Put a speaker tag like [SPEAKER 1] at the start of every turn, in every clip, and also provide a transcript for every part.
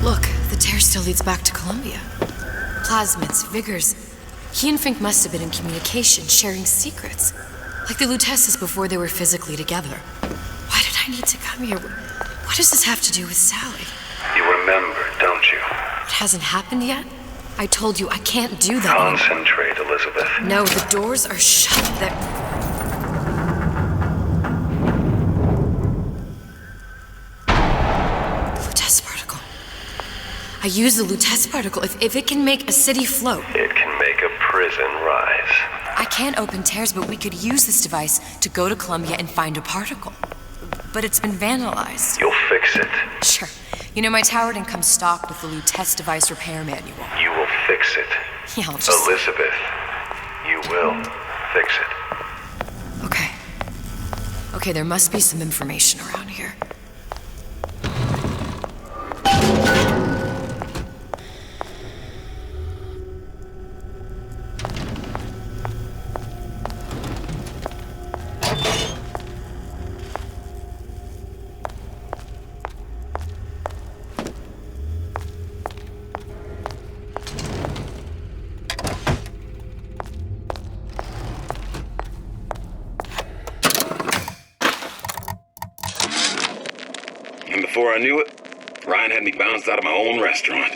[SPEAKER 1] Look, the tear still leads back to Columbia. Plasmids, Vigors. He and Fink must have been in communication, sharing secrets. Like the Lutesses before they were physically together. Why did I need to come here? What does this have to do with Sally?
[SPEAKER 2] You remember, don't you?
[SPEAKER 1] It hasn't happened yet? I told you I can't do that.
[SPEAKER 2] Concentrate, Elizabeth.
[SPEAKER 1] No, the doors are shut. They're... I use the Lutece particle. If it can make a city float...
[SPEAKER 2] It can make a prison rise.
[SPEAKER 1] I can't open tears, but we could use this device to go to Columbia and find a particle. But it's been vandalized.
[SPEAKER 2] You'll fix it.
[SPEAKER 1] Sure. You know, my tower didn't come stocked with the Lutece device repair manual.
[SPEAKER 2] You will fix it.
[SPEAKER 1] Yeah, I'll just...
[SPEAKER 2] Elizabeth, you will fix it.
[SPEAKER 1] Okay. Okay, there must be some information around here.
[SPEAKER 3] Before I knew it, Ryan had me bounced out of my own restaurant.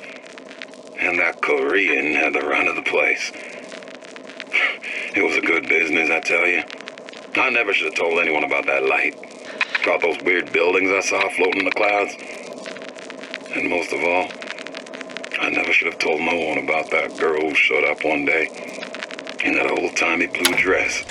[SPEAKER 3] And that Korean had the run of the place. It was a good business, I tell you. I never should have told anyone about that light. About those weird buildings I saw floating in the clouds. And most of all, I never should have told no one about that girl who showed up one day in that old-timey blue dress.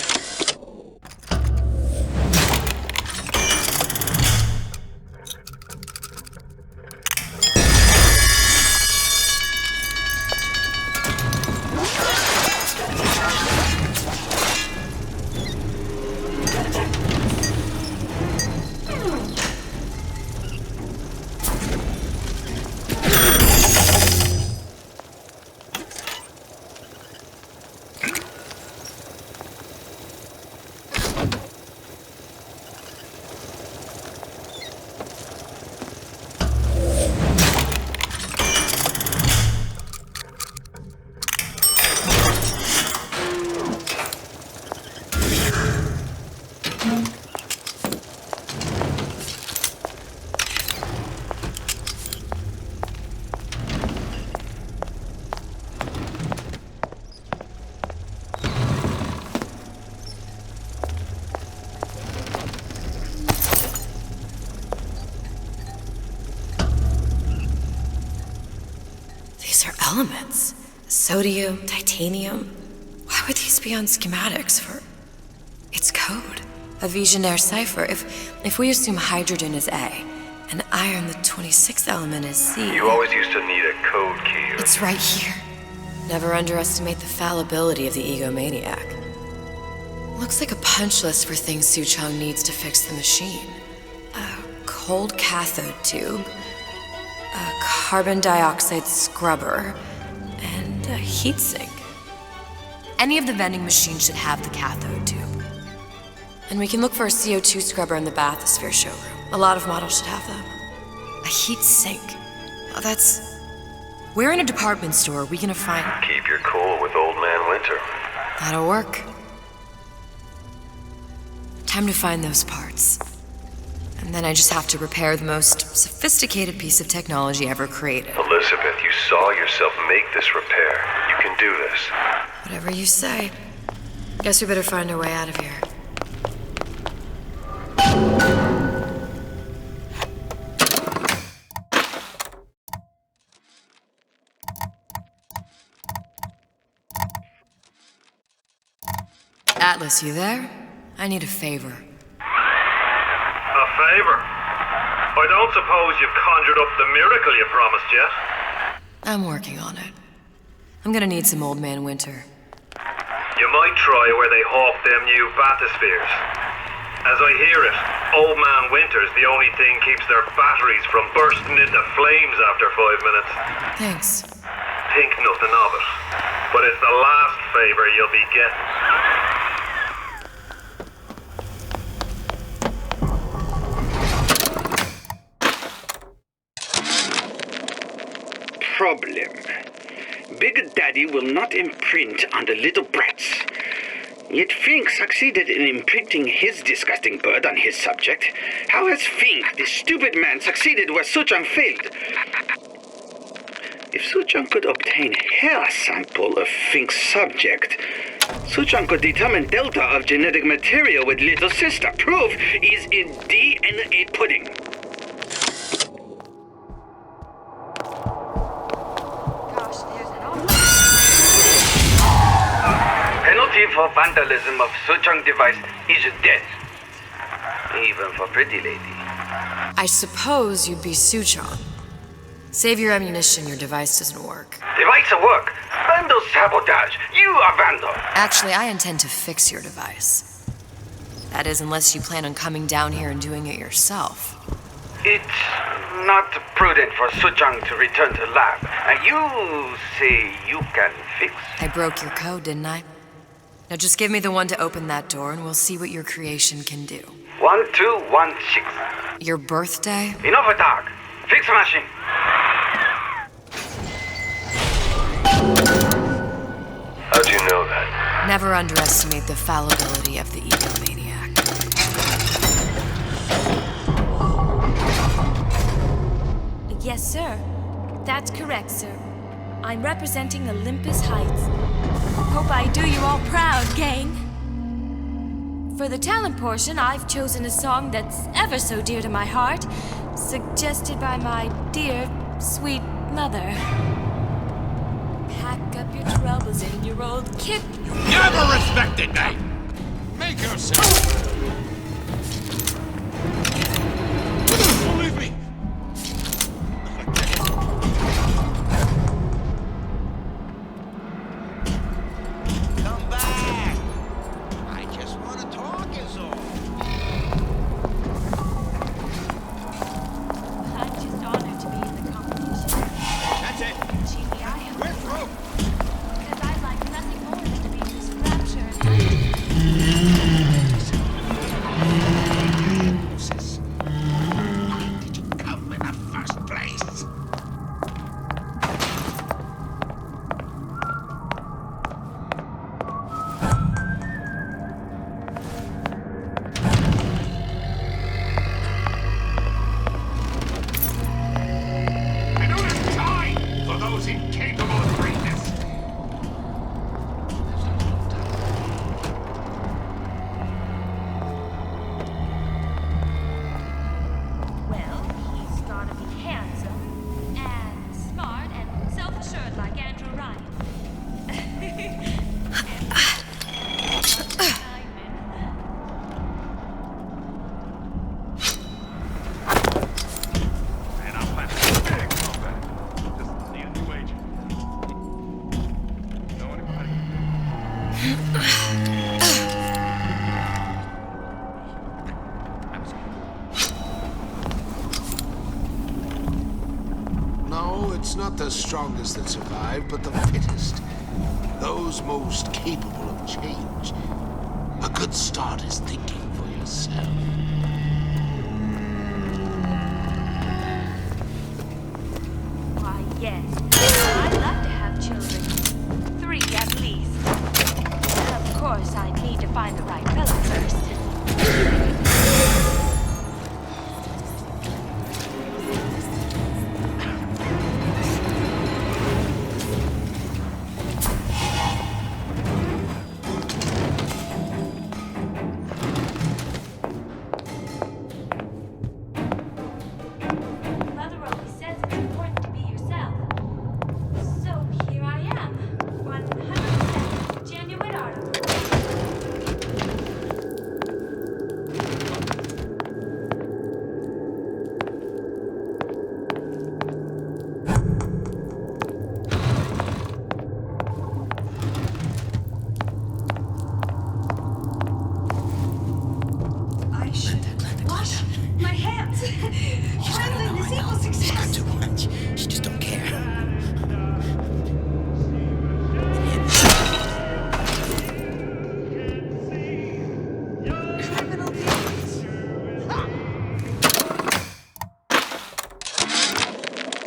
[SPEAKER 1] These are elements. Sodium, titanium. Why would these be on schematics for... It's code. A Visionaire cipher. If we assume hydrogen is A, and iron, the 26th element, is C...
[SPEAKER 2] You always used to need a code key.
[SPEAKER 1] It's right here. Never underestimate the fallibility of the egomaniac. Looks like a punch list for things Suchong needs to fix the machine. A cold cathode tube, a carbon dioxide scrubber, and a heatsink. Any of the vending machines should have the cathode tube. And we can look for a CO2 scrubber in the bathysphere showroom. A lot of models should have them. A heatsink. Oh, that's... Where in a department store are we gonna find...
[SPEAKER 2] Keep your cool with Old Man Winter.
[SPEAKER 1] That'll work. Time to find those parts. And then I just have to repair the most sophisticated piece of technology ever created.
[SPEAKER 2] Elizabeth, you saw yourself make this repair. You can do this.
[SPEAKER 1] Whatever you say. Guess we better find our way out of here. Atlas, you there? I need a favor.
[SPEAKER 4] A favor? I don't suppose you've conjured up the miracle you promised yet?
[SPEAKER 1] I'm working on it. I'm gonna need some Old Man Winter.
[SPEAKER 4] You might try where they hawk them new bathyspheres. As I hear it, Old Man Winter's the only thing keeps their batteries from bursting into flames after 5 minutes.
[SPEAKER 1] Thanks.
[SPEAKER 4] Think nothing of it. But it's the last favor you'll be getting.
[SPEAKER 5] problem. Big Daddy will not imprint on the little brats. Yet Fink succeeded in imprinting his disgusting bird on his subject. How has Fink, the stupid man, succeeded where Suchong failed? If Suchong could obtain hair sample of Fink's subject, Suchong could determine delta of genetic material with little sister. Proof is in DNA pudding. Penalty for vandalism of Suchong device is death. Even for pretty lady.
[SPEAKER 1] I suppose you'd be Suchong. Save your ammunition, your device doesn't work.
[SPEAKER 5] Device work. Vandal sabotage. You are vandal.
[SPEAKER 1] Actually, I intend to fix your device. That is, unless you plan on coming down here and doing it yourself.
[SPEAKER 5] It's not prudent for Suchong to return to lab. And you say you can fix?
[SPEAKER 1] I broke your code, didn't I? Now just give me the one to open that door and we'll see what your creation can do.
[SPEAKER 5] 1216.
[SPEAKER 1] Your birthday?
[SPEAKER 5] Enough talk. Fix the machine.
[SPEAKER 2] How'd you know that?
[SPEAKER 1] Never underestimate the fallibility of the egomaniac.
[SPEAKER 6] Yes, sir. That's correct, sir. I'm representing Olympus Heights. Hope I do you all proud, gang. For the talent portion, I've chosen a song that's ever so dear to my heart, suggested by my dear, sweet mother. Pack up your troubles in your old kit.
[SPEAKER 7] Never respected me! Make yourself... Believe me! Come back! I just want to talk is all.
[SPEAKER 6] I'm just honored to be in the competition.
[SPEAKER 7] That's it!
[SPEAKER 6] Chiefly, I am.
[SPEAKER 7] We're through!
[SPEAKER 6] Because I'd like nothing more than to be in this rapture and light.
[SPEAKER 7] Why did you come in the first place? I don't have time for those incapable of greatness.
[SPEAKER 6] Well, he's gotta be handsome and smart and self-assured like Andrew Ryan.
[SPEAKER 7] And I'm planning a big comeback. Just need a new agent. Know anybody?
[SPEAKER 8] No, it's not the strongest that survive, but the fittest. Those most capable of change. A good start is thinking for yourself.
[SPEAKER 6] Why, yes. I'd love to have children. 3 at least. Of course, I'd need to find the right fellow first.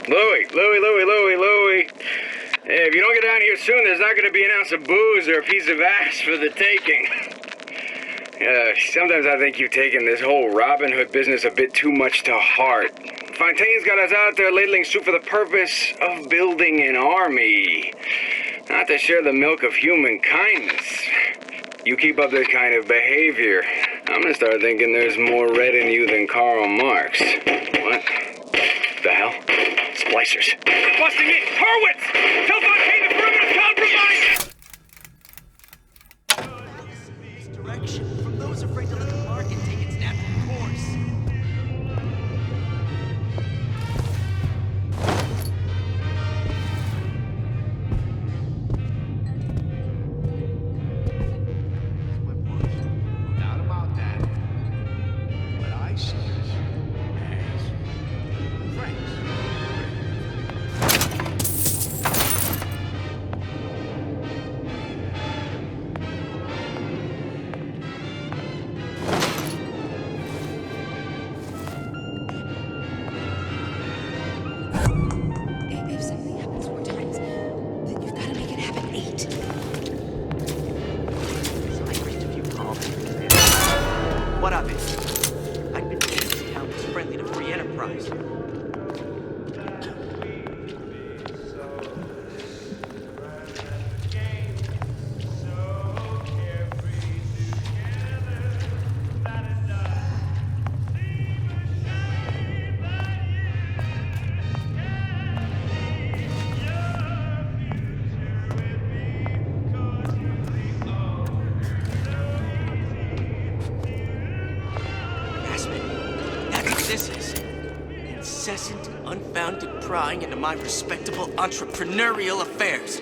[SPEAKER 5] Louie. Hey, if you don't get down here soon, there's not going to be an ounce of booze or a piece of ass for the taking. Sometimes I think you've taken this whole Robin Hood business a bit too much to heart. Fontaine's got us out there ladling soup for the purpose of building an army, not to share the milk of human kindness. You keep up this kind of behavior, I'm gonna start thinking there's more red in you than Karl Marx. What the hell? Splicers. They're busting in! Hurwitz! Tell Fontaine the perimeter's compromised!
[SPEAKER 7] Direction from those afraid to let the market take its natural course.
[SPEAKER 8] Not about that. But I see us as friends.
[SPEAKER 1] If something happens 4 times, then you've got to make it happen 8.
[SPEAKER 7] So I reached a few calls. What of it? I've been told this town was friendly to free enterprise. That's what this is. Incessant, unfounded prying into my respectable entrepreneurial affairs.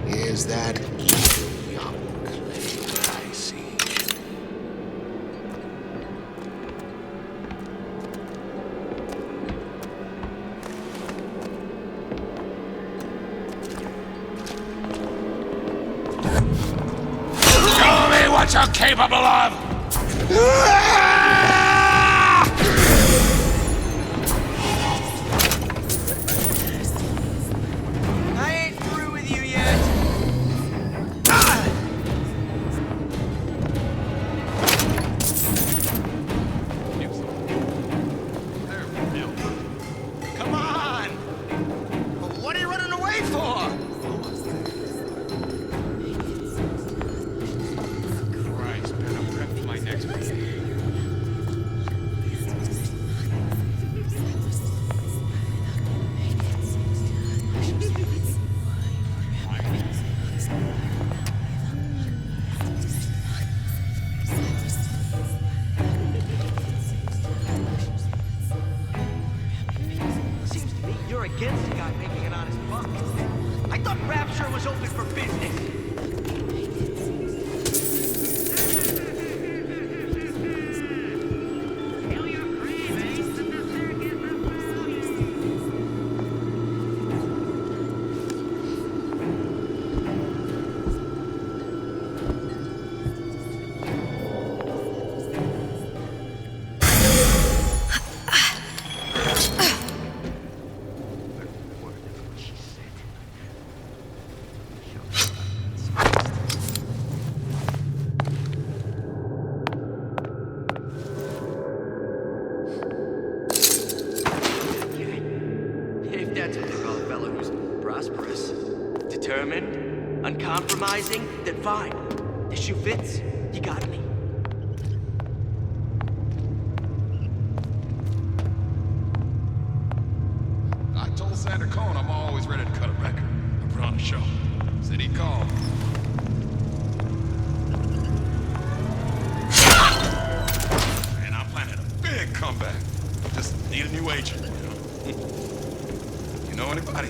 [SPEAKER 8] Is that evil young clay I see? Show me what you're capable of!
[SPEAKER 7] I ain't through with you yet. Come on! What are you running away for?
[SPEAKER 8] Christ, man, I'm prepped for my next meeting.
[SPEAKER 7] Seems to me you're against a guy making an honest buck. I thought Rapture was open for business. If that's what they call a fellow who's prosperous, determined, uncompromising, then fine. The shoe fits, you got me.
[SPEAKER 3] I told Sander Cohen I'm always ready to cut a record. I put on a show. Said he'd call. And I'm planning a big comeback. Just need a new agent, you know? You know anybody?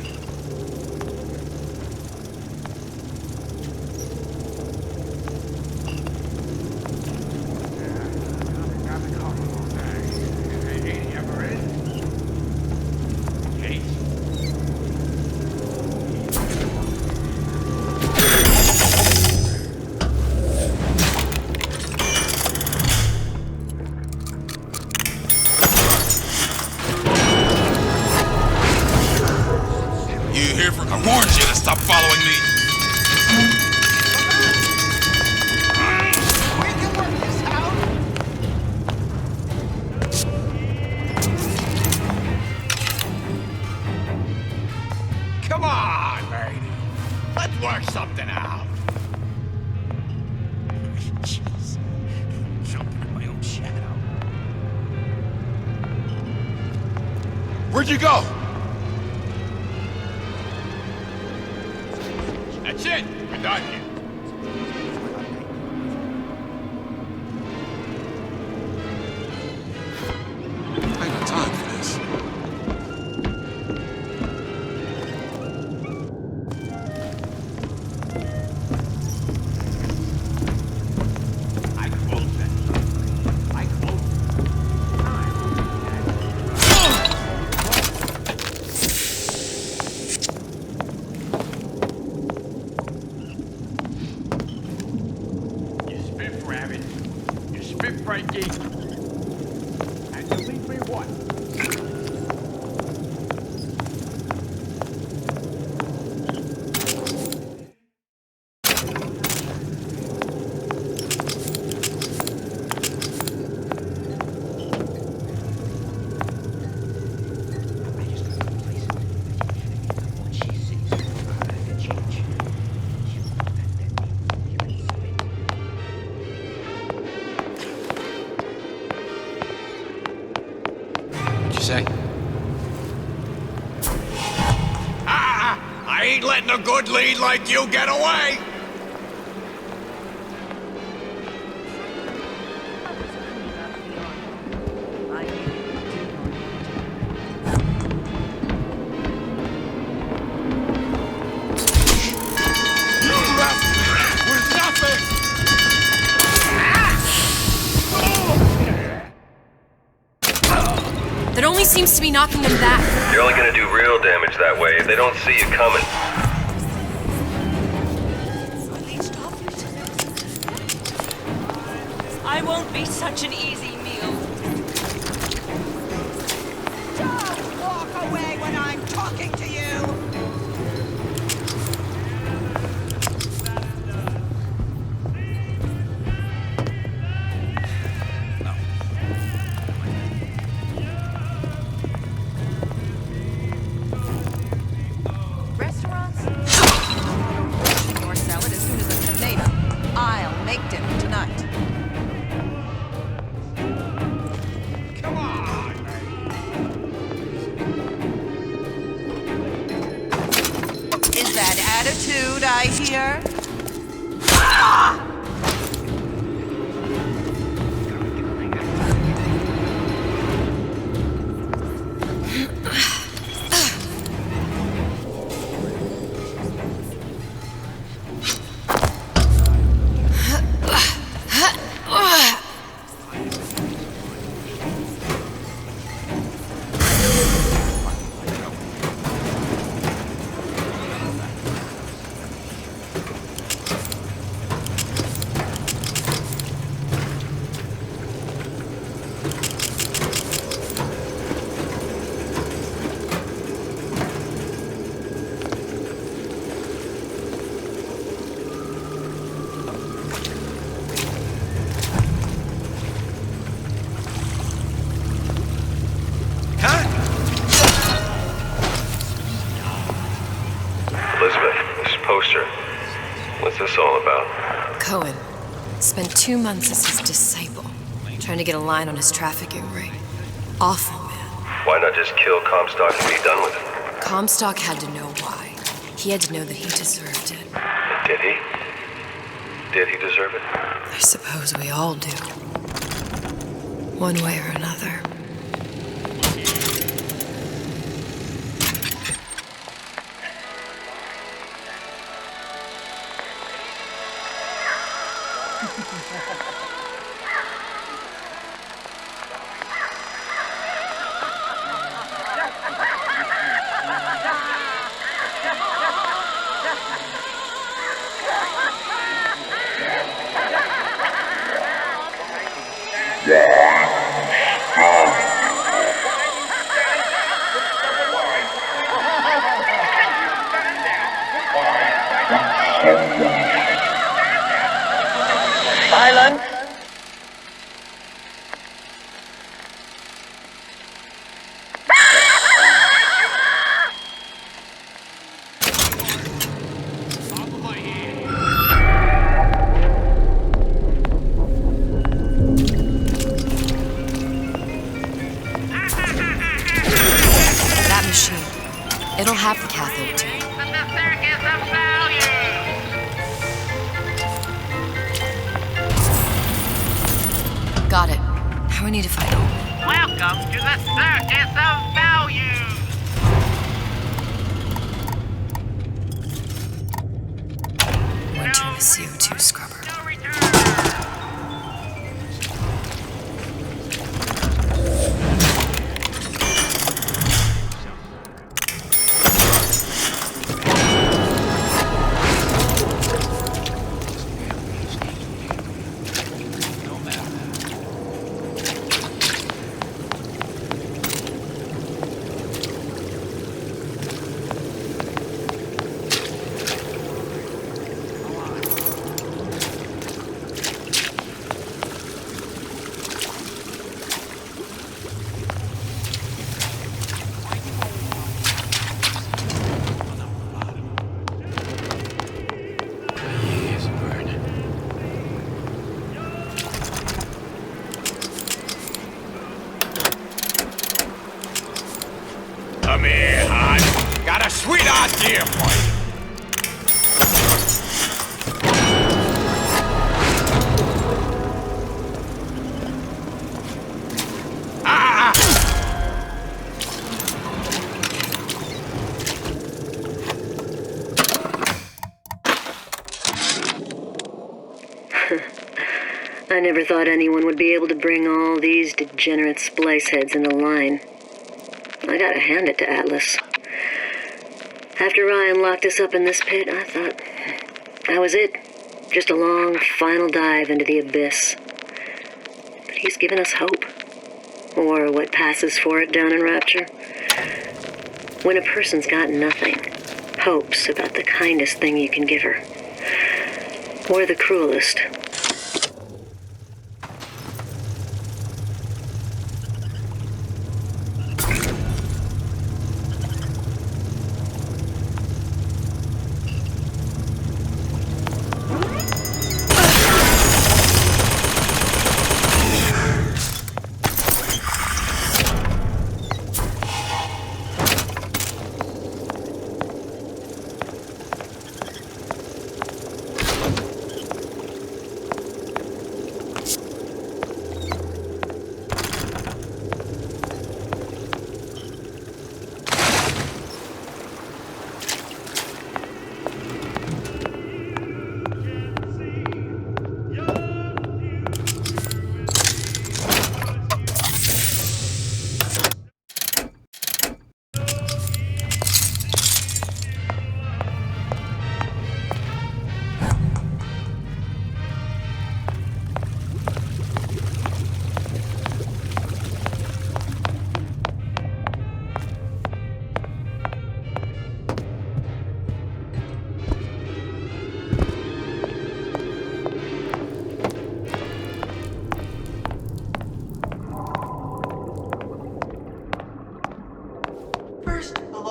[SPEAKER 3] I warned you to stop following me.
[SPEAKER 9] We can work this out. Come on, lady. Let's work something out. Jeez. Jumping in my own shadow.
[SPEAKER 8] Where'd you go?
[SPEAKER 9] That's it. We're done here.
[SPEAKER 8] I ain't got time for this.
[SPEAKER 9] I quote that. I quote. You spit rabbit. You spit Frankie. And you leave me what?
[SPEAKER 8] What'd you say?
[SPEAKER 9] I ain't letting a good lead like you get away!
[SPEAKER 8] You left me with nothing!
[SPEAKER 1] That only seems to be knocking them back.
[SPEAKER 2] You're only gonna do real damage that way if they don't see you coming.
[SPEAKER 6] I won't be such an easy meal.
[SPEAKER 10] Don't walk away when I'm talking to you! Restaurants? Your salad as soon as a tomato. I'll make dinner tonight.
[SPEAKER 9] Come on!
[SPEAKER 10] Is that attitude I hear?
[SPEAKER 2] Elizabeth, this poster. What's this all about?
[SPEAKER 1] Cohen spent 2 months as his disciple, trying to get a line on his trafficking ring. Awful man.
[SPEAKER 2] Why not just kill Comstock and be done with it?
[SPEAKER 1] Comstock had to know why. He had to know that he deserved it.
[SPEAKER 2] Did he? Did he deserve it?
[SPEAKER 1] I suppose we all do. One way or another.
[SPEAKER 3] One,
[SPEAKER 1] It'll have the cathode too. Got it. Now we need to find Omen.
[SPEAKER 11] Welcome to the Circus of Value!
[SPEAKER 1] Winter the CO2 scrubber.
[SPEAKER 9] Come here, hon. Got a sweet idea for you.
[SPEAKER 12] I never thought anyone would be able to bring all these degenerate splice heads into line. I gotta hand it to Atlas. After Ryan locked us up in this pit, I thought that was it. Just a long, final dive into the abyss. But he's given us hope. Or what passes for it down in Rapture. When a person's got nothing, hope's about the kindest thing you can give her. Or the cruelest.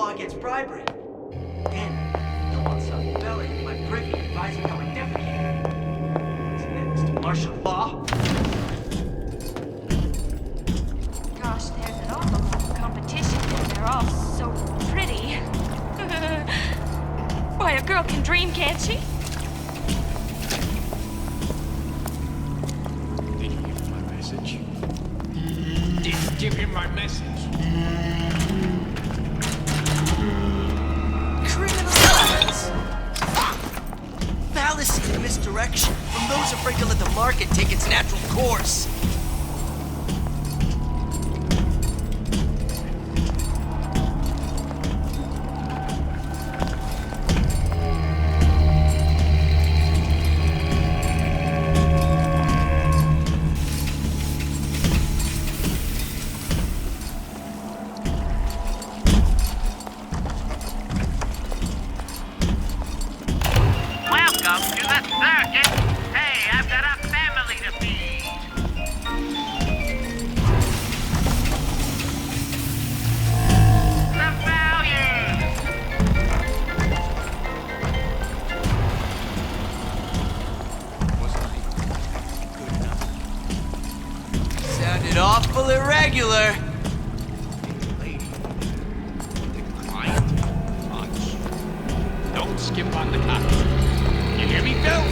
[SPEAKER 7] Against bribery. Then, the one-son rebelling in my privy advising how I defecate. What's next? Martial law?
[SPEAKER 6] Gosh, there's an awful lot of competition, and they're all so pretty. Why, a girl can dream, can't she?
[SPEAKER 9] Did you give him my message? Did you give him my message?
[SPEAKER 7] Fallacy and misdirection from those afraid to let the market take its natural course.
[SPEAKER 11] Welcome to the circus. Hey, I've got a family to feed. The value.
[SPEAKER 9] Wasn't good enough.
[SPEAKER 7] Sounded awful irregular.
[SPEAKER 9] Lady, the client. on the top. You hear me, Bill?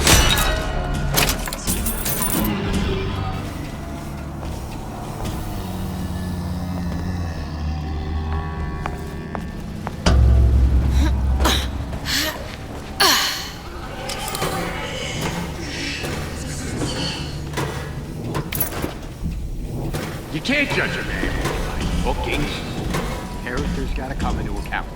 [SPEAKER 9] You can't judge a man by bookings. Characters gotta come into account.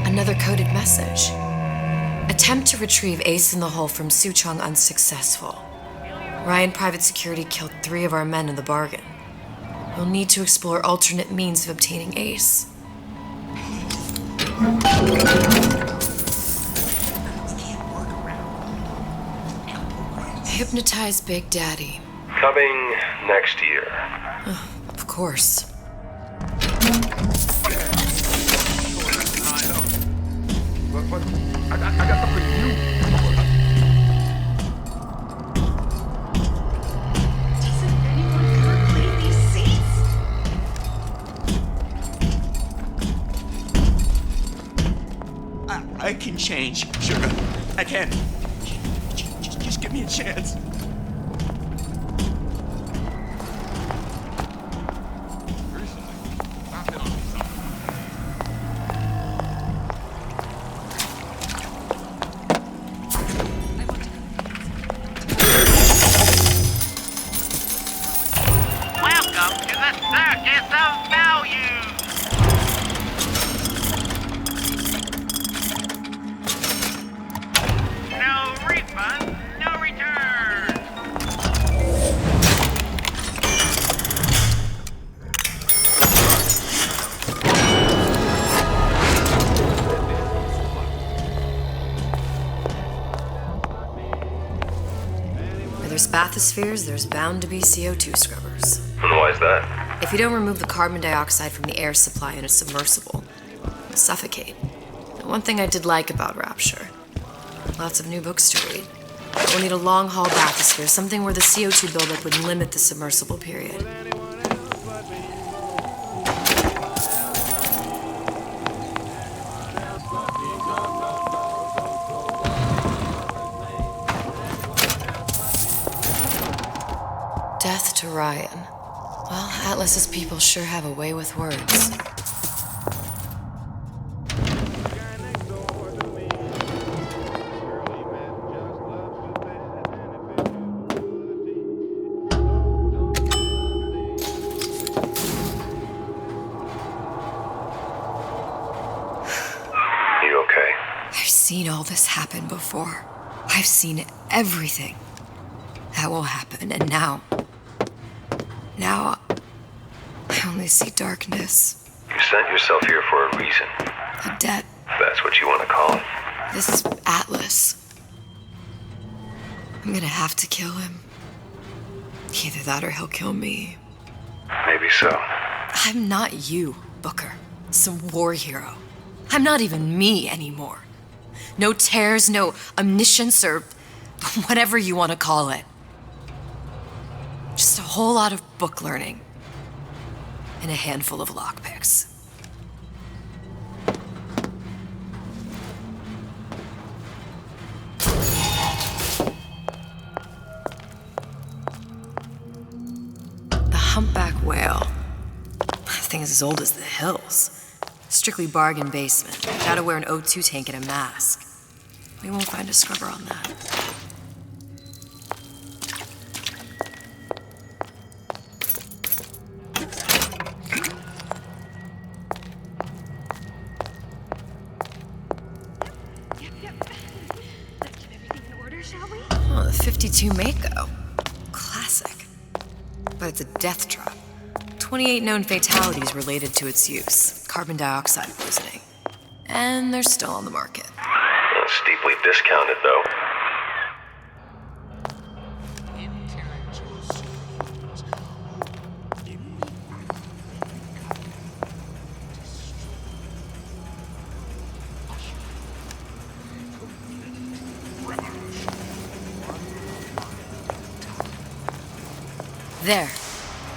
[SPEAKER 1] Another coded message. Attempt to retrieve Ace in the Hole from Suchong unsuccessful. Ryan Private Security killed 3 of our men in the bargain. You'll need to explore alternate means of obtaining Ace. Hypnotize Big Daddy.
[SPEAKER 2] Coming next year.
[SPEAKER 1] Of course.
[SPEAKER 9] But I got something new.
[SPEAKER 13] Doesn't anyone ever clean these seats?
[SPEAKER 7] I can change, sugar. I can. Just give me a chance.
[SPEAKER 11] Welcome to the circus of value. No refund, no return.
[SPEAKER 1] Where there's bathyspheres, there's bound to be CO2 scrubbers.
[SPEAKER 2] And why is that?
[SPEAKER 1] If you don't remove the carbon dioxide from the air supply in a submersible, you'll suffocate. And one thing I did like about Rapture, lots of new books to read. But we'll need a long-haul bathysphere, something where the CO2 buildup would limit the submersible period. Death to Ryan. Well, Atlas's people sure have a way with words.
[SPEAKER 2] You okay?
[SPEAKER 1] I've seen all this happen before. I've seen everything. That will happen, and now I only see darkness.
[SPEAKER 2] You sent yourself here for a reason.
[SPEAKER 1] A debt.
[SPEAKER 2] If that's what you want to call it.
[SPEAKER 1] This is Atlas. I'm gonna have to kill him. Either that or he'll kill me.
[SPEAKER 2] Maybe so.
[SPEAKER 1] I'm not you, Booker. Some war hero. I'm not even me anymore. No tears, no omniscience, or whatever you want to call it. Just a whole lot of book learning. And a handful of lockpicks. The humpback whale. That thing is as old as the hills. Strictly bargain basement. Gotta wear an O2 tank and a mask. We won't find a scrubber on that.
[SPEAKER 13] Let's get everything in order, shall we?
[SPEAKER 1] Oh, the 52 Mako. Classic. But it's a death trap. 28 known fatalities related to its use. Carbon dioxide poisoning. And they're still on the market.
[SPEAKER 2] Steeply discounted, though.
[SPEAKER 1] There.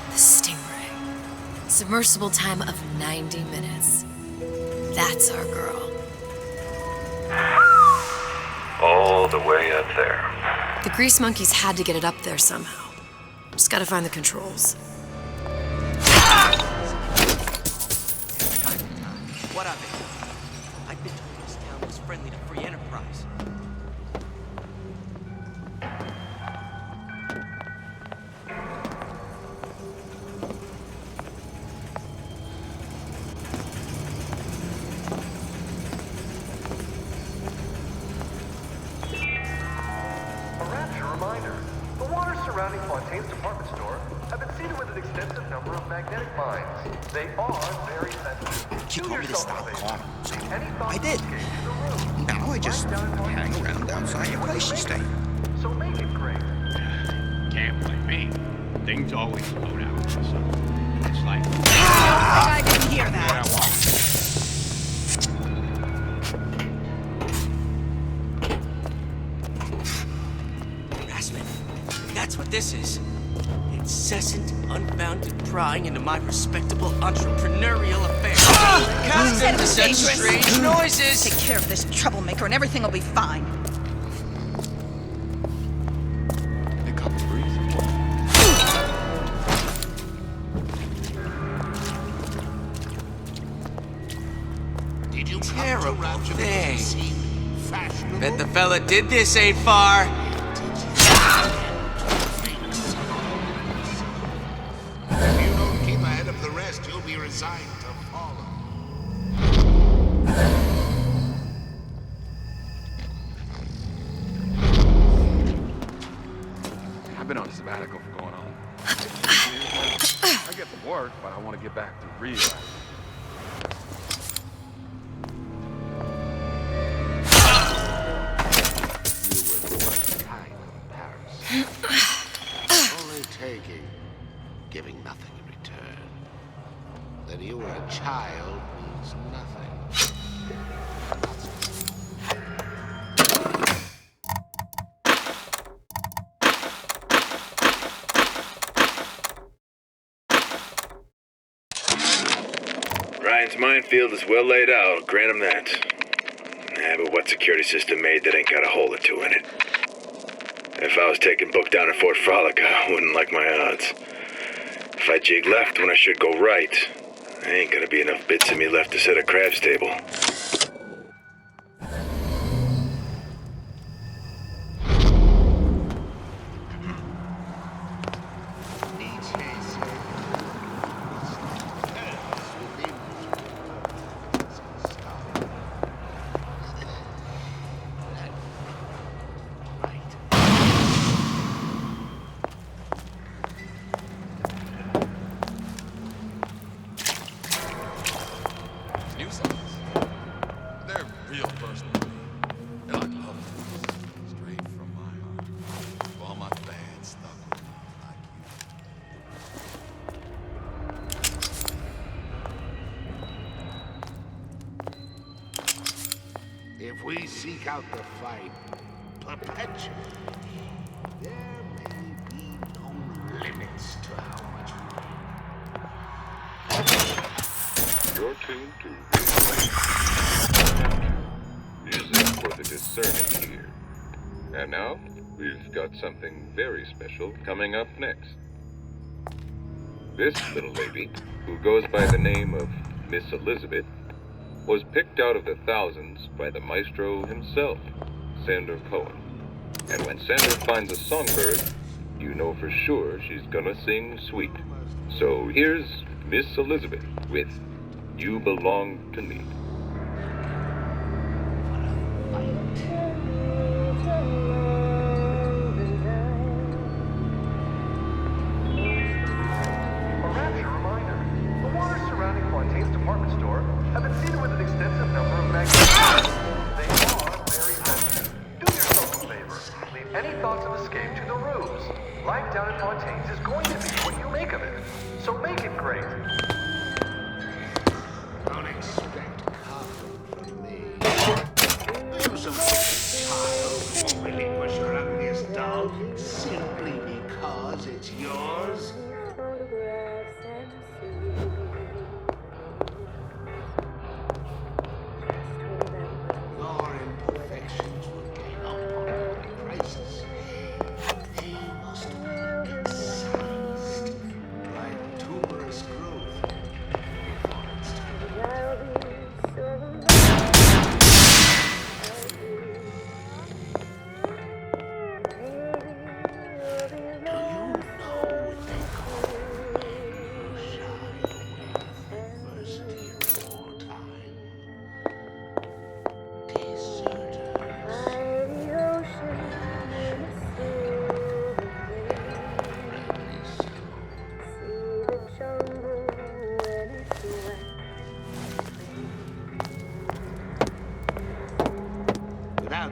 [SPEAKER 1] The Stingray. Submersible time of 90 minutes. That's our girl.
[SPEAKER 2] All the way up there.
[SPEAKER 1] The grease monkeys had to get it up there somehow. Just gotta find the controls.
[SPEAKER 7] What of it? I've been told this town was friendly to free enterprise.
[SPEAKER 4] A rapture reminder. The waters surrounding Fontaine's department store have been seeded with an extensive number of magnetic mines. They are very sensitive.
[SPEAKER 14] She told me to stop calling.
[SPEAKER 4] Any thoughts
[SPEAKER 14] I did.
[SPEAKER 4] of escape to the room?
[SPEAKER 14] Now I just hang around outside your place you stay.
[SPEAKER 4] So make it great.
[SPEAKER 9] Can't blame me. Things always slow down for something. It's like...
[SPEAKER 10] I didn't hear
[SPEAKER 9] What I
[SPEAKER 10] that.
[SPEAKER 9] want.
[SPEAKER 7] Harassment. That's what this is. Incessant, unbounded prying into my respectable entrepreneurial affairs. Accustomed to such strange noises.
[SPEAKER 10] Take care of this troublemaker and everything will be fine.
[SPEAKER 9] Pick up the breeze.
[SPEAKER 8] Did you come to
[SPEAKER 7] Terrible
[SPEAKER 8] rapture
[SPEAKER 7] thing.
[SPEAKER 8] because it seemed fashionable?
[SPEAKER 7] Bet the fella did this ain't far.
[SPEAKER 8] If you don't keep ahead of the rest, you'll be resigned to follow.
[SPEAKER 15] I've been on a sabbatical for going on. I get to work, but I want to get back to real life.
[SPEAKER 8] Only taking, giving nothing in return. That you were a child means nothing.
[SPEAKER 3] Ryan's minefield is well laid out, I'll grant him that. But what security system made that ain't got a hole or two in it? If I was taking book down at Fort Frolic, I wouldn't like my odds. If I jig left when I should go right, there ain't gonna be enough bits of me left to set a crab's table.
[SPEAKER 15] They're real personal to me. They're like love letters, straight from my heart. For all my bad stuff with like you.
[SPEAKER 8] If we seek out the fight perpetually, there may be no limits to how much
[SPEAKER 2] You're tuned to music for the discerning here. And now, we've got something very special coming up next. This little lady, who goes by the name of Miss Elizabeth, was picked out of the thousands by the maestro himself, Sander Cohen. And when Sander finds a songbird, you know for sure she's gonna sing sweet. So here's Miss Elizabeth with You Belong to Me.
[SPEAKER 4] A rapture reminder. The waters surrounding Fontaine's department store have been seeded with an extensive number of magnetic mines. They are very sensitive. Do yourself a favor. Leave any thoughts of escape to the ruse. Life down at Fontaine's is going to be what you make of it. So make it great.
[SPEAKER 8] Don't expect comfort from me. You some child won't relinquish your ugliest doll simply because it's yours.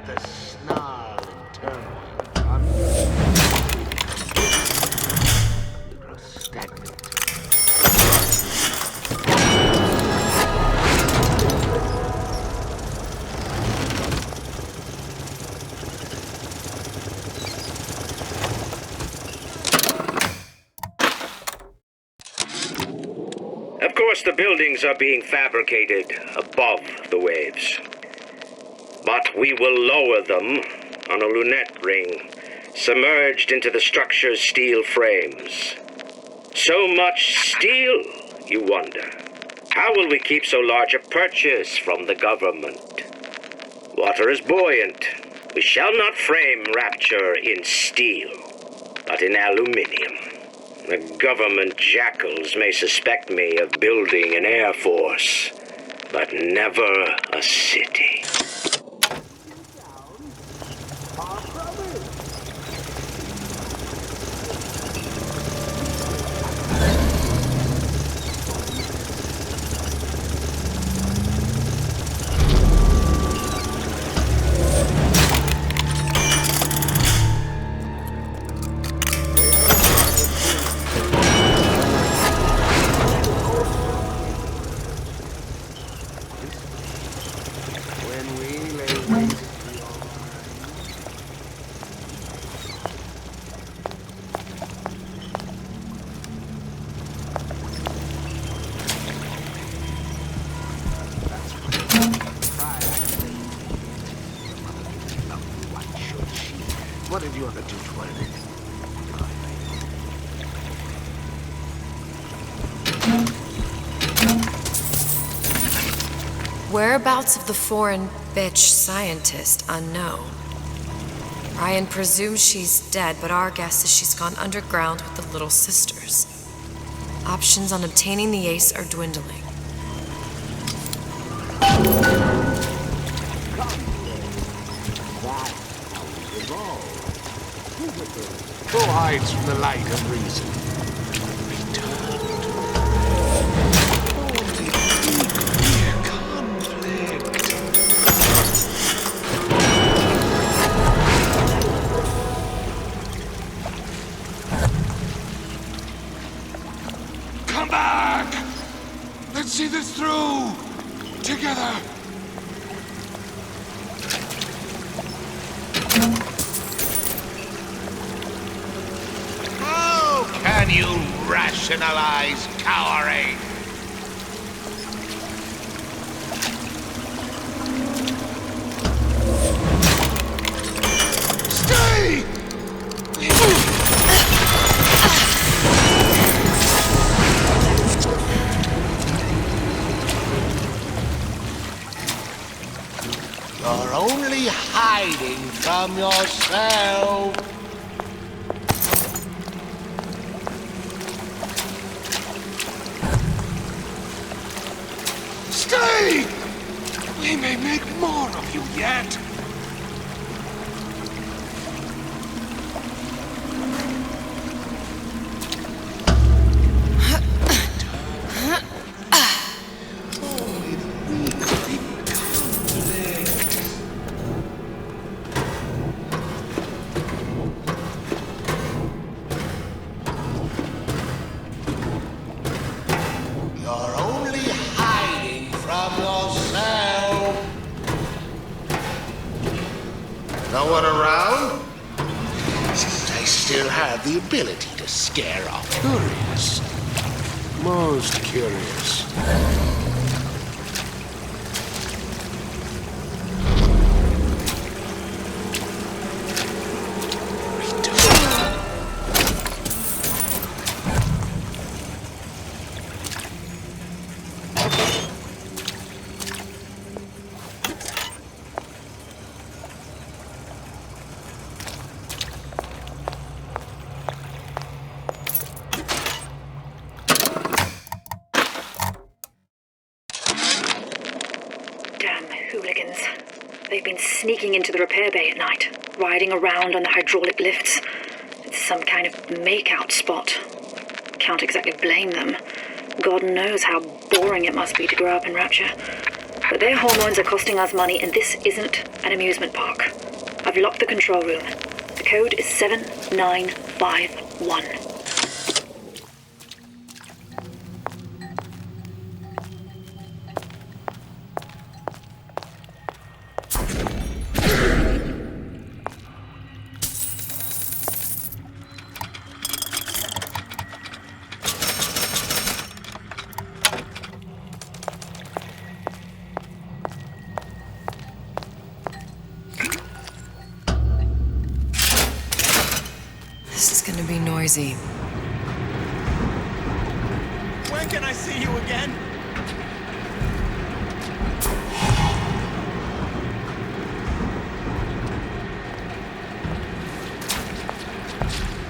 [SPEAKER 8] the snarl and turmoil. You grow stagnant.
[SPEAKER 5] Of course, the buildings are being fabricated above the waves. But we will lower them on a lunette ring, submerged into the structure's steel frames. So much steel, you wonder. How will we keep so large a purchase from the government? Water is buoyant. We shall not frame Rapture in steel, but in aluminium. The government jackals may suspect me of building an air force, but never a city.
[SPEAKER 8] What did you ever do to her?
[SPEAKER 1] Whereabouts of the foreign bitch scientist unknown. Ryan presumes she's dead, but our guess is she's gone underground with the Little Sisters. Options on obtaining the ace are dwindling.
[SPEAKER 8] Who hides from the light of reason? Return to only clear conflict. Come back! Let's see this through! Together! Can you rationalize cowering? Stay! You're only hiding from yourself. Stay! We may make more of you yet. Only the weak in conflict. You're only hiding from yourself. No one around? I still have the ability to scare off curious. Most curious.
[SPEAKER 12] Hooligans. They've been sneaking into the repair bay at night, riding around on the hydraulic lifts. It's some kind of make-out spot. Can't exactly blame them. God knows how boring it must be to grow up in Rapture. But their hormones are costing us money, and this isn't an amusement park. I've locked the control room. The code is 7951.
[SPEAKER 1] This is gonna be noisy.
[SPEAKER 7] When can I see you again?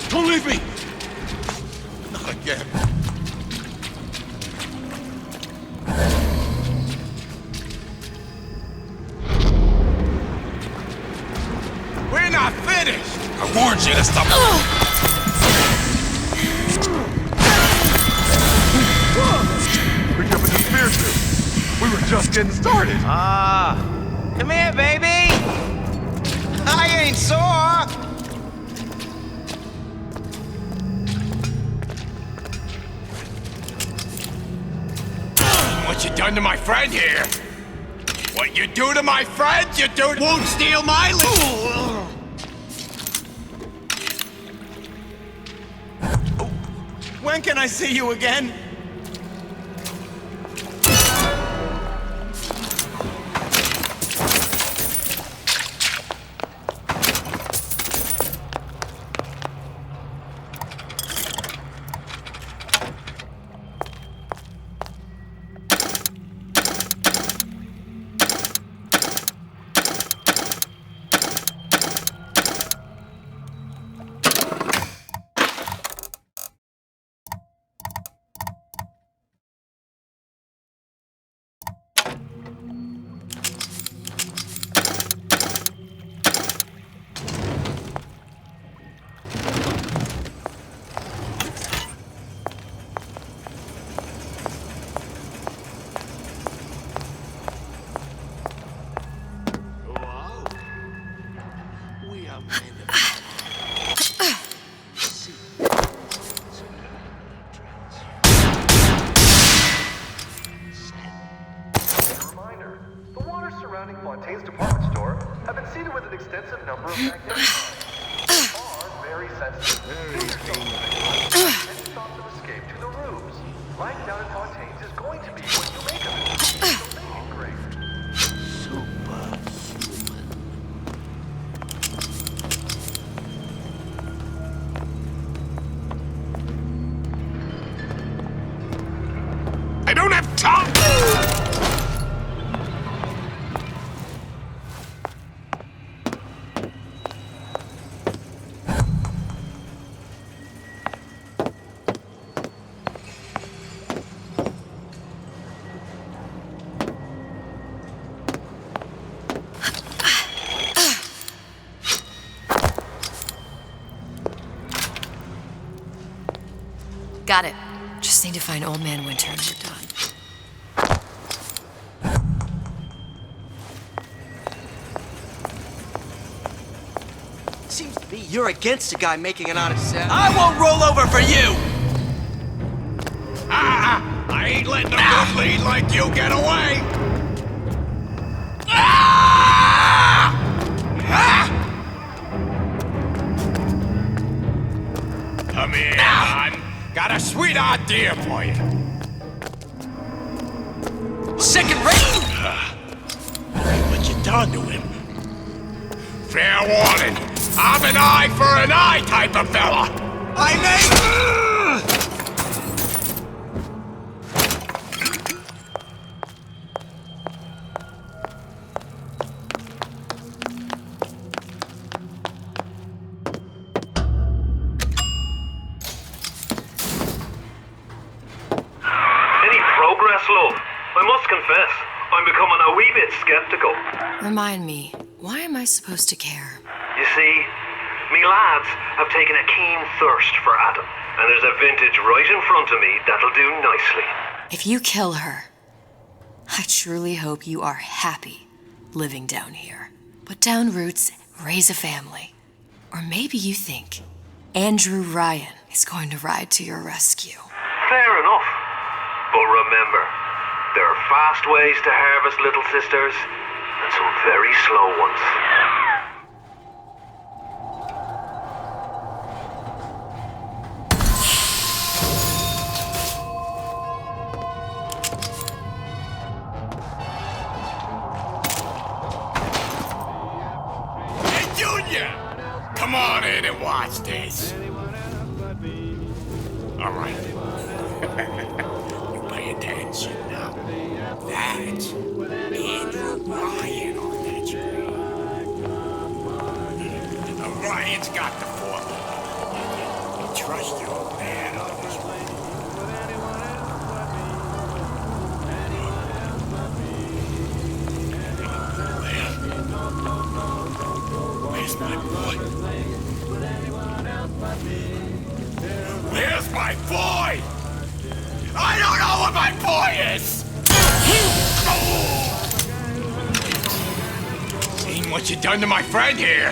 [SPEAKER 15] Don't leave me! Not again.
[SPEAKER 7] We're not finished!
[SPEAKER 15] I warned you to stop.
[SPEAKER 16] Pick up in the spear suit. We were just getting started.
[SPEAKER 7] Come here, baby! I ain't sore!
[SPEAKER 9] What you done to my friend here? What you do to my friend, you do won't steal my
[SPEAKER 7] When can I see you again?
[SPEAKER 17] Fontaine's department store have been seeded with an extensive number of magnetic are very sensitive. Any thoughts of escape to the roofs. Life down at Fontaine's is going to be what you make of it. So make it great.
[SPEAKER 9] I don't have time!
[SPEAKER 1] Got it. Just need to find Old Man Winter and we're done.
[SPEAKER 7] Seems to me you're against a guy making an honest sound. I won't roll over for you!
[SPEAKER 9] I ain't letting a good lead like you get away! Come here, hon. Got a sweet idea for you.
[SPEAKER 7] Second rate!
[SPEAKER 9] What you done to him? Fair warning. I'm an eye for an eye type of fella.
[SPEAKER 7] I may...
[SPEAKER 4] I must confess, I'm becoming a wee bit skeptical.
[SPEAKER 1] Remind me, why am I supposed to care?
[SPEAKER 4] You see, me lads have taken a keen thirst for Adam, and there's a vintage right in front of me that'll do nicely.
[SPEAKER 1] If you kill her, I truly hope you are happy living down here. Put down roots, raise a family. Or maybe you think Andrew Ryan is going to ride to your rescue.
[SPEAKER 4] Fair enough. But remember, there are fast ways to harvest little sisters, and some very slow ones.
[SPEAKER 14] Hey, Junior! Come on in and watch this. All right. You pay attention now. That's Andrew Ryan on that screen. Ryan's got the formula. Trust your old man on this one. Where's my boy? Where's my boy? I don't know where my boy is! Seen what you done to my friend here?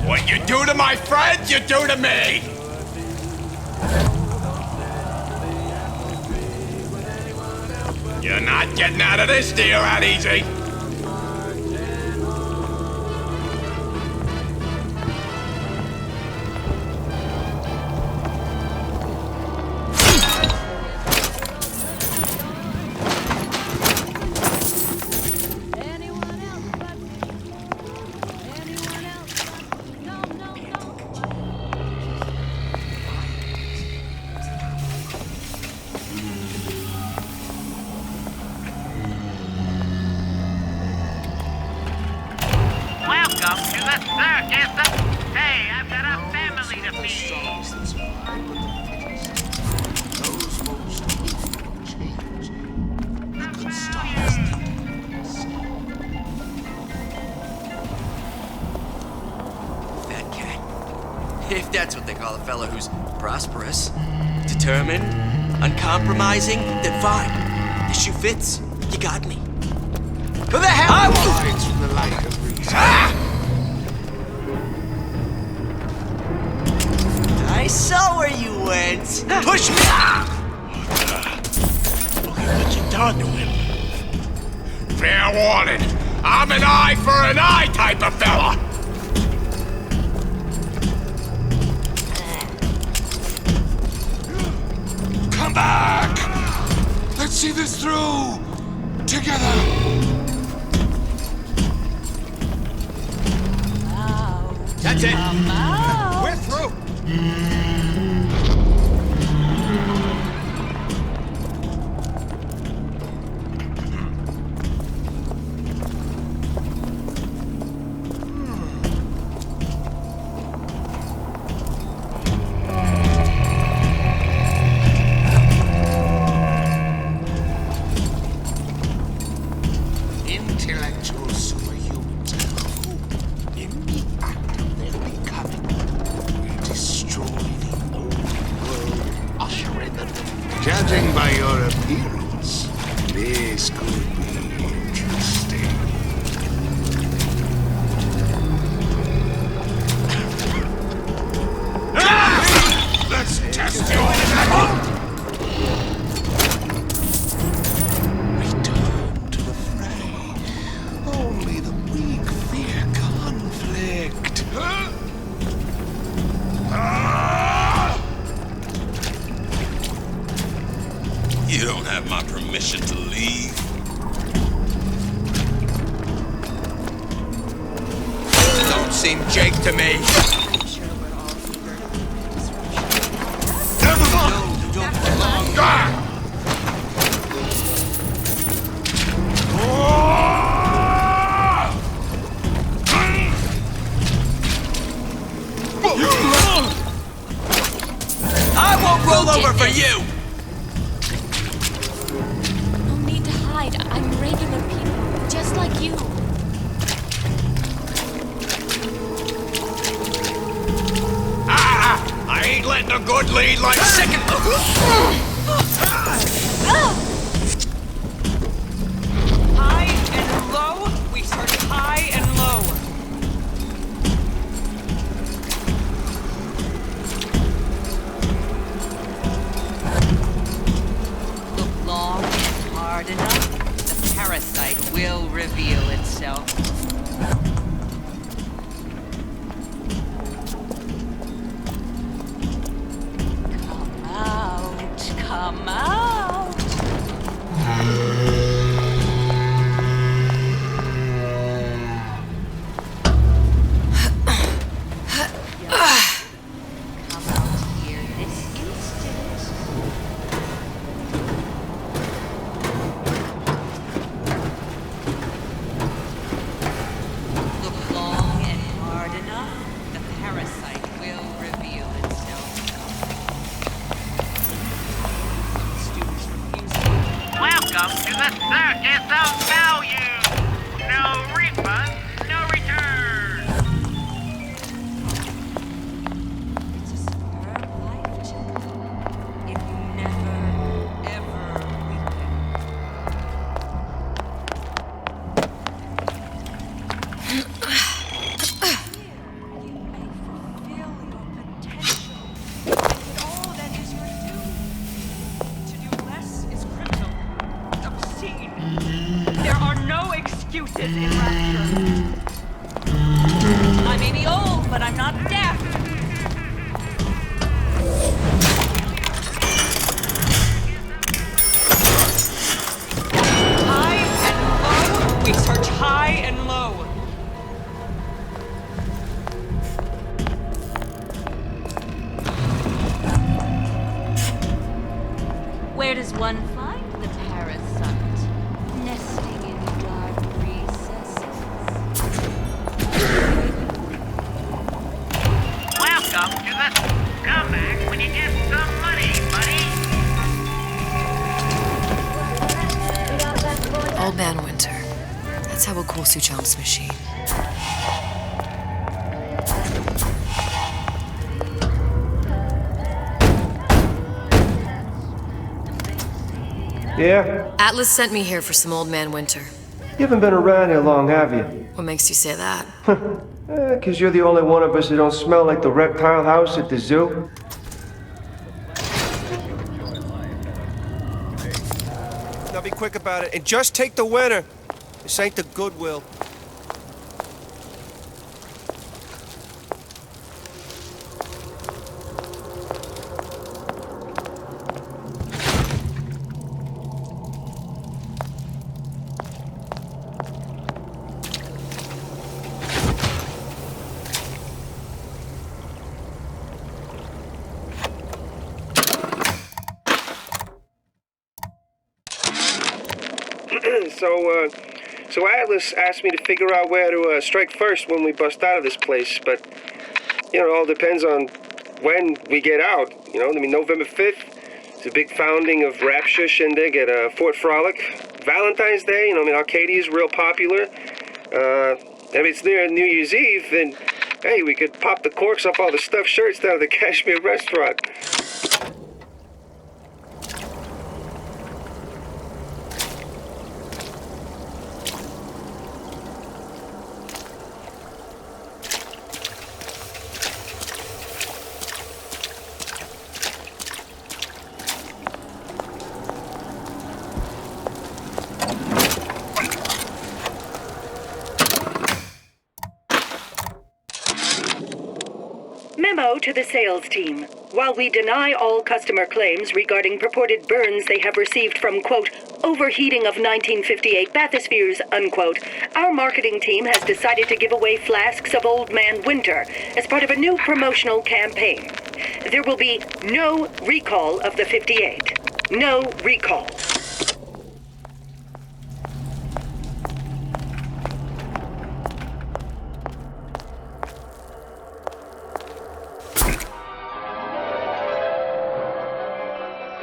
[SPEAKER 14] What you do to my friend, you do to me! You're not getting out of this deal that easy!
[SPEAKER 11] Welcome to the circus. Hey, I've got a family to feed.
[SPEAKER 8] Those most capable of change. A good start is thinking for yourself.
[SPEAKER 7] Fat cat. If that's what they call a fella who's prosperous, determined, uncompromising, then fine. The shoe fits. You got me. Who the hell? I won't!
[SPEAKER 8] From the light of reason.
[SPEAKER 7] I saw where you went. Push me!
[SPEAKER 14] Look at what you done to him. Fair warning. I'm an eye for an eye type of fella.
[SPEAKER 8] Come back! Let's see this through! Together!
[SPEAKER 14] That's it. We're through.
[SPEAKER 8] Intellectual superhumans who, in the act of their becoming, will destroy the old world, ushering them. Judging by your appearance, this could be interesting. Let's test your mettle! Return to the fray. Only the weak fear conflict.
[SPEAKER 3] You don't have my permission to leave.
[SPEAKER 14] Don't seem Jake to me.
[SPEAKER 7] You don't belong. I won't roll over for you.
[SPEAKER 6] No need to hide. I'm regular people, just like you.
[SPEAKER 14] I ain't letting a good lead like second.
[SPEAKER 10] High and low. We start high and low. reveal itself. Come out! Come out here this instant. Look long and hard enough, the parasite will reveal itself.
[SPEAKER 11] Welcome to the circus of value! No refunds, no returns!
[SPEAKER 10] It's a superb life, Jim. If you never, ever weaken. You may fulfill your potential and get all that is your due. To do less is criminal, obscene. There are no excuses in rapture. I may be old, but I'm not deaf. High and low, we search high and low. Where does one find the parasite? Nesting in dark recesses.
[SPEAKER 11] Welcome to the scumbag when you get some money, buddy!
[SPEAKER 1] Old Man Winter. That's how we'll cool Suchong's machine.
[SPEAKER 18] Yeah?
[SPEAKER 1] Atlas sent me here for some Old Man Winter.
[SPEAKER 18] You haven't been around here long, have you?
[SPEAKER 1] What makes you say that?
[SPEAKER 18] 'Cause you're the only one of us who don't smell like the reptile house at the zoo. Now be quick about it, and just take the winner. This ain't the Goodwill. So Atlas asked me to figure out where to strike first when we bust out of this place, but, you know, it all depends on when we get out, you know? I mean, November 5th is a big founding of Rapture Shindig at Fort Frolic. Valentine's Day, you know, I mean, Arcadia's real popular. If it's near New Year's Eve, then, hey, we could pop the corks off all the stuffed shirts down at the Kashmir restaurant.
[SPEAKER 19] Memo to the sales team. While we deny all customer claims regarding purported burns they have received from, quote, overheating of 1958 bathyspheres, unquote, our marketing team has decided to give away flasks of Old Man Winter as part of a new promotional campaign. There will be no recall of the 58. No recall.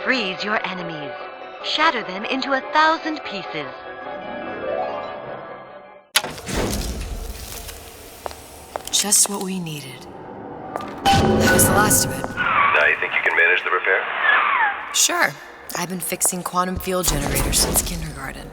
[SPEAKER 20] Freeze your enemies. Shatter them into 1,000 pieces.
[SPEAKER 1] Just what we needed. That was the last of it.
[SPEAKER 4] Now you think you can manage the repair?
[SPEAKER 1] Sure. I've been fixing quantum field generators since kindergarten.